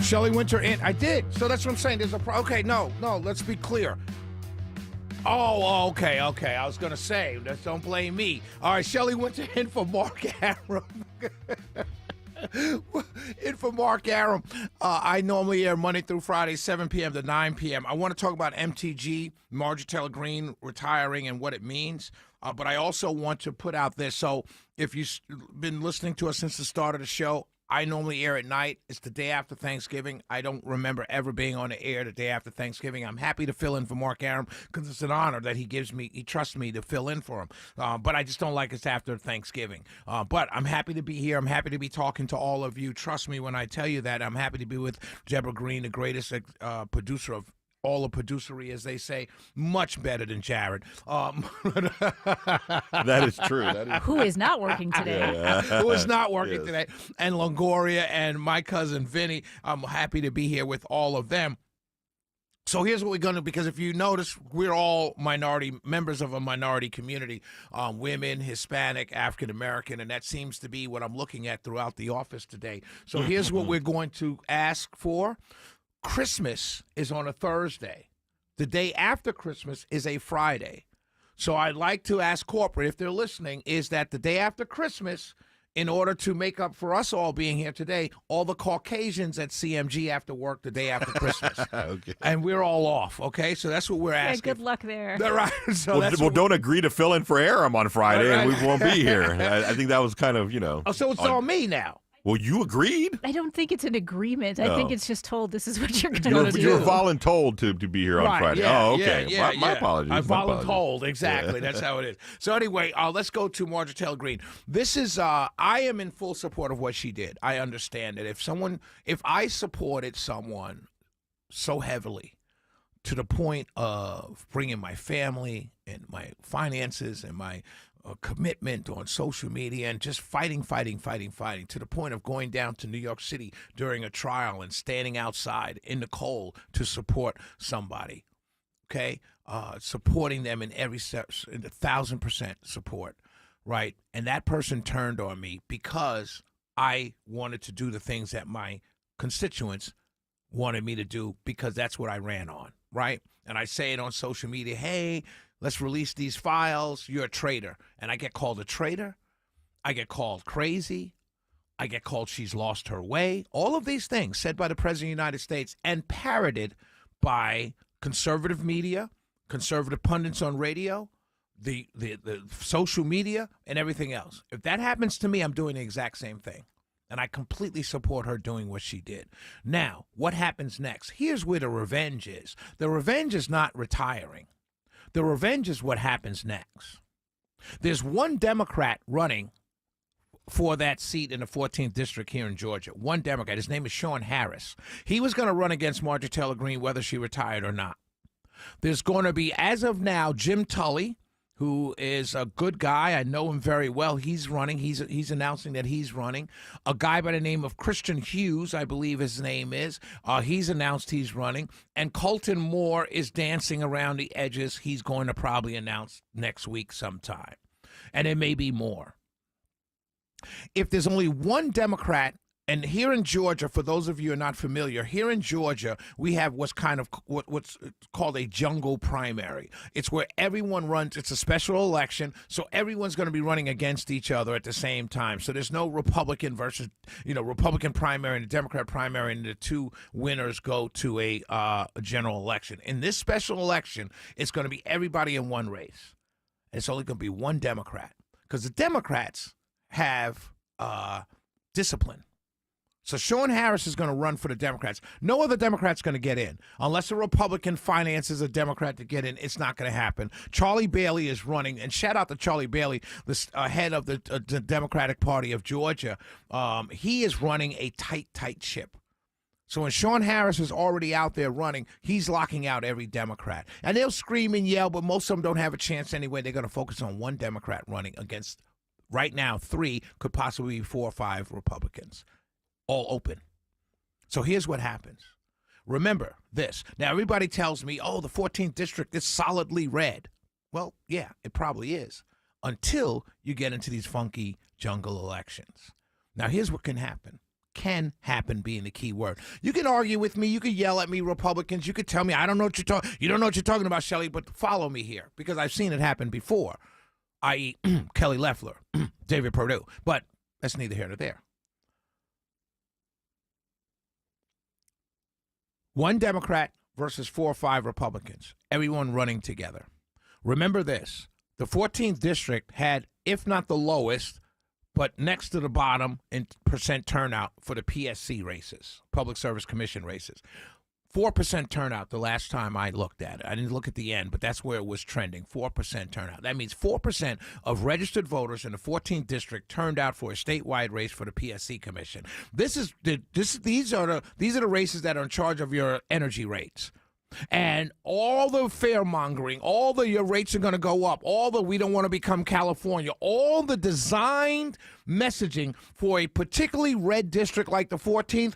Shelley Winter in. I did. So that's what I'm saying. There's a okay. No. Let's be clear. Oh, okay. I was gonna say. Don't blame me. All right, Shelley Winter in for Mark Aram. In for Mark Aram. I normally air Monday through Friday, 7 p.m. to 9 p.m. I want to talk about MTG, Marjorie Taylor Greene retiring and what it means. But I also want to put out this. So if you've been listening to us since the start of the show, I normally air at night. It's the day after Thanksgiving. I don't remember ever being on the air the day after Thanksgiving. I'm happy to fill in for Mark Aram because it's an honor that he trusts me to fill in for him. But I just don't like it's after Thanksgiving. But I'm happy to be here. I'm happy to be talking to all of you. Trust me when I tell you that. I'm happy to be with Deborah Green, the greatest producer of all of producery, as they say, much better than Jared. That is true. Who is not working today. Who is not working today. And Longoria and my cousin Vinny, I'm happy to be here with all of them. So here's what we're going to, because if you notice, we're all members of a minority community, women, Hispanic, African-American, and that seems to be what I'm looking at throughout the office today. So here's what we're going to ask for. Christmas is on a Thursday. The day after Christmas is a Friday. So I'd like to ask corporate, if they're listening, is that the day after Christmas, in order to make up for us all being here today, all the Caucasians at CMG have to work the day after Christmas. Okay. And we're all off, okay? So that's what we're asking. Good luck there. Right. So well, don't agree to fill in for Aram on Friday, and we won't be here. I think that was kind of, Oh, so it's on me now. Well, you agreed. I don't think it's an agreement. No. I think it's just told this is what you're going to do. You were voluntold to be here on Friday. Yeah, oh, okay. Yeah, my apologies. I voluntold, exactly. That's how it is. So anyway, let's go to Marjorie Taylor Greene. This is, I am in full support of what she did. I understand it. If I supported someone so heavily to the point of bringing my family and my finances and my commitment on social media and just fighting to the point of going down to New York City during a trial and standing outside in the cold to support somebody, okay? Supporting them in every step, 1,000% support, right? And that person turned on me because I wanted to do the things that my constituents wanted me to do because that's what I ran on, right? And I say it on social media, hey, let's release these files. You're a traitor. And I get called a traitor. I get called crazy. I get called she's lost her way. All of these things said by the President of the United States and parroted by conservative media, conservative pundits on radio, the social media, and everything else. If that happens to me, I'm doing the exact same thing. And I completely support her doing what she did. Now, what happens next? Here's where the revenge is. The revenge is not retiring. The revenge is what happens next. There's one Democrat running for that seat in the 14th district here in Georgia. One Democrat. His name is Sean Harris. He was going to run against Marjorie Taylor Greene whether she retired or not. There's going to be, as of now, Jim Tully, who is a good guy. I know him very well. He's running. He's announcing that he's running. A guy by the name of Christian Hughes, I believe his name is. He's announced he's running. And Colton Moore is dancing around the edges. He's going to probably announce next week sometime. And it may be more. If there's only one Democrat, and here in Georgia, for those of you who are not familiar, here in Georgia, we have what's called a jungle primary. It's where everyone runs. It's a special election, so everyone's going to be running against each other at the same time. So there's no Republican versus, Republican primary and a Democrat primary, and the two winners go to a general election. In this special election, it's going to be everybody in one race. It's only going to be one Democrat because the Democrats have discipline. So Sean Harris is going to run for the Democrats. No other Democrat's going to get in. Unless a Republican finances a Democrat to get in, it's not going to happen. Charlie Bailey is running, and shout out to Charlie Bailey, the head of the Democratic Party of Georgia. He is running a tight ship. So when Sean Harris is already out there running, he's locking out every Democrat. And they'll scream and yell, but most of them don't have a chance anyway. They're going to focus on one Democrat running against, right now, 3, could possibly be 4 or 5 Republicans. All open. So here's what happens. Remember this. Now, everybody tells me, the 14th district is solidly red. Well, yeah, it probably is. until you get into these funky jungle elections. Now, here's what can happen. Can happen being the key word. You can argue with me. You can yell at me, Republicans. You could tell me, I don't know what you don't know what you're talking about, Shelley, but follow me here because I've seen it happen before, i.e. Kelly Loeffler, David Perdue. But that's neither here nor there. One Democrat versus 4 or 5 Republicans, everyone running together. Remember this, the 14th district had, if not the lowest, but next to the bottom in percent turnout for the PSC races, Public Service Commission races. 4% turnout the last time I looked at it. I didn't look at the end, but that's where it was trending, 4% turnout. That means 4% of registered voters in the 14th district turned out for a statewide race for the PSC Commission. These are the races that are in charge of your energy rates. And all the fear-mongering, your rates are going to go up, we don't want to become California, all the designed messaging for a particularly red district like the 14th,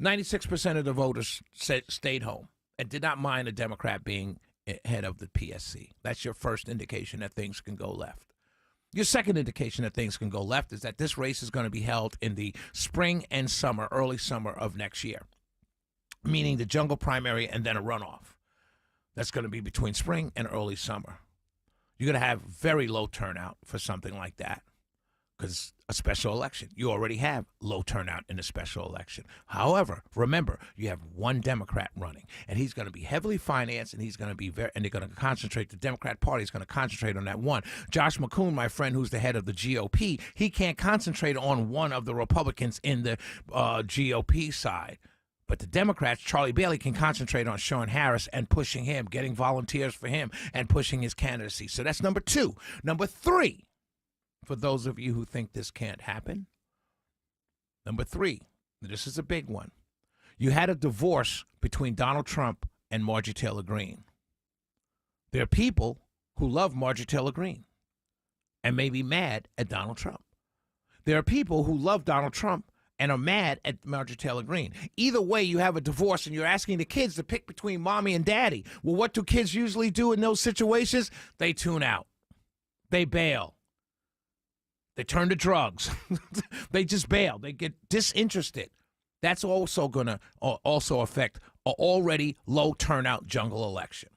96% of the voters stayed home and did not mind a Democrat being head of the PSC. That's your first indication that things can go left. Your second indication that things can go left is that this race is going to be held in the spring and summer, early summer of next year, meaning the jungle primary and then a runoff. That's going to be between spring and early summer. You're going to have very low turnout for something like that because a special election. You already have low turnout in a special election. However, remember, you have one Democrat running, and he's going to be heavily financed, and he's going to be and they're going to concentrate. The Democrat Party is going to concentrate on that one. Josh McCoon, my friend, who's the head of the GOP, he can't concentrate on one of the Republicans in the GOP side. But the Democrats, Charlie Bailey, can concentrate on Sean Harris and pushing him, getting volunteers for him, and pushing his candidacy. So that's number 2. Number 3, for those of you who think this can't happen, number 3, this is a big one. You had a divorce between Donald Trump and Marjorie Taylor Greene. There are people who love Marjorie Taylor Greene and may be mad at Donald Trump. There are people who love Donald Trump and are mad at Marjorie Taylor Greene. Either way, you have a divorce and you're asking the kids to pick between mommy and daddy. Well, what do kids usually do in those situations? They tune out. They bail. They turn to drugs. They just bail. They get disinterested. That's also going to also affect an already low turnout jungle election.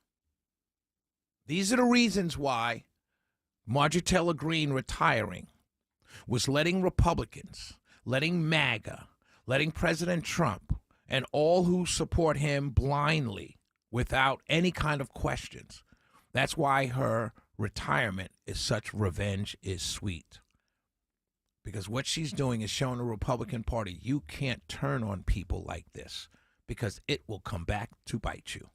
These are the reasons why Marjorie Taylor Greene retiring was letting Republicans, letting MAGA, letting President Trump, and all who support him blindly without any kind of questions. That's why her retirement is such revenge is sweet. Because what she's doing is showing the Republican Party you can't turn on people like this because it will come back to bite you.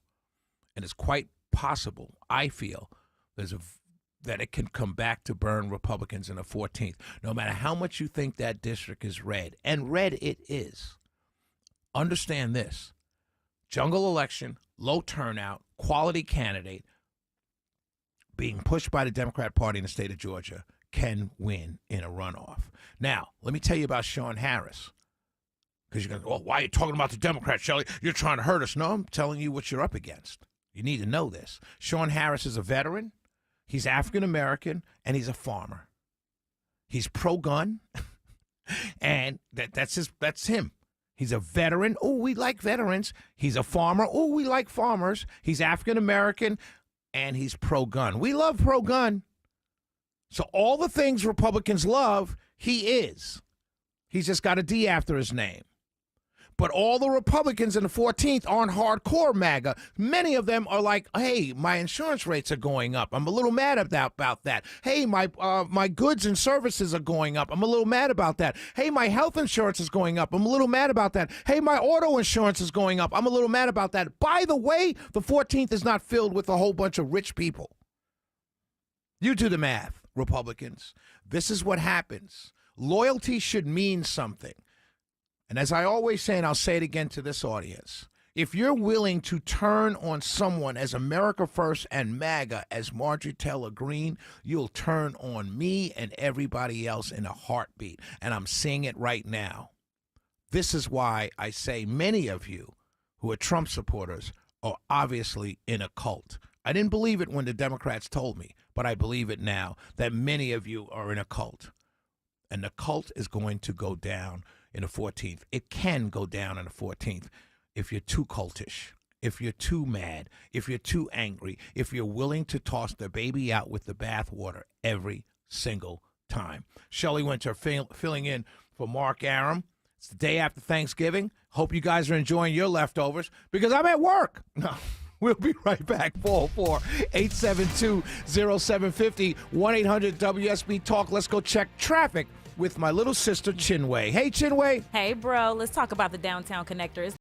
And it's quite possible, I feel, that it can come back to burn Republicans in the 14th, no matter how much you think that district is red. And red it is. Understand this. Jungle election, low turnout, quality candidate being pushed by the Democrat Party in the state of Georgia can win in a runoff. Now, let me tell you about Sean Harris. Because you're going, oh, why are you talking about the Democrats, Shelley? You're trying to hurt us. No, I'm telling you what you're up against. You need to know this. Sean Harris is a veteran. He's African-American, and he's a farmer. He's pro-gun, and that's him. He's a veteran. Oh, we like veterans. He's a farmer. Oh, we like farmers. He's African-American, and he's pro-gun. We love pro-gun. So all the things Republicans love, he is. He's just got a D after his name. But all the Republicans in the 14th aren't hardcore MAGA. Many of them are like, hey, my insurance rates are going up. I'm a little mad about that. Hey, my goods and services are going up. I'm a little mad about that. Hey, my health insurance is going up. I'm a little mad about that. Hey, my auto insurance is going up. I'm a little mad about that. By the way, the 14th is not filled with a whole bunch of rich people. You do the math, Republicans. This is what happens. Loyalty should mean something. And as I always say, and I'll say it again to this audience, if you're willing to turn on someone as America First and MAGA as Marjorie Taylor Greene, you'll turn on me and everybody else in a heartbeat. And I'm seeing it right now. This is why I say many of you who are Trump supporters are obviously in a cult. I didn't believe it when the Democrats told me, but I believe it now that many of you are in a cult. And the cult is going to go down in the 14th. It can go down in the 14th if you're too cultish, if you're too mad, if you're too angry, if you're willing to toss the baby out with the bathwater every single time. Shelley Winter filling in for Mark Aram. It's the day after Thanksgiving. Hope you guys are enjoying your leftovers because I'm at work. No. We'll be right back. 404-872-0750, 1-800-WSB Talk. Let's go check traffic with my little sister, Chinwei. Hey, Chinwei. Hey, bro. Let's talk about the downtown connector. It's